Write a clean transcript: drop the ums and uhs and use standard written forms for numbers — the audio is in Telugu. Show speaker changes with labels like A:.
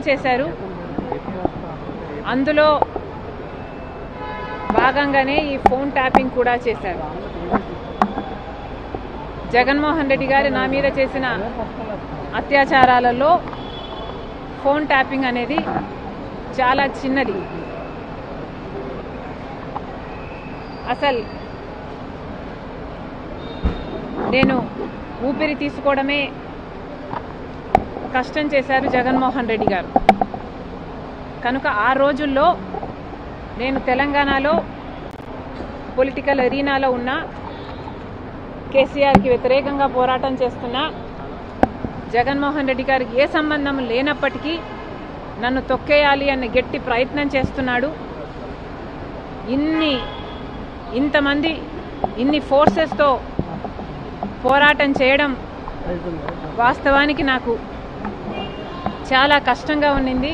A: చేశారు. అందులో భాగంగానే ఈ ఫోన్ ట్యాపింగ్ కూడా చేశారు. జగన్మోహన్ రెడ్డి గారు నా మీద చేసిన అత్యాచారాలలో ఫోన్ ట్యాపింగ్ అనేది చాలా చిన్నది. అసలు నేను ఊపిరి తీసుకోవడమే కష్టం చేశారు జగన్మోహన్ రెడ్డి గారు. కనుక ఆ రోజుల్లో నేను తెలంగాణలో పొలిటికల్ అరీనాలో ఉన్న కేసీఆర్కి వ్యతిరేకంగా పోరాటం చేస్తున్నా జగన్మోహన్ రెడ్డి గారికి ఏ సంబంధం లేనప్పటికీ నన్ను తొక్కేయాలి అన్న గట్టి ప్రయత్నం చేస్తున్నాడు. ఇంతమంది ఇన్ని ఫోర్సెస్తో పోరాటం చేయడం వాస్తవానికి నాకు చాలా కష్టంగా ఉండింది.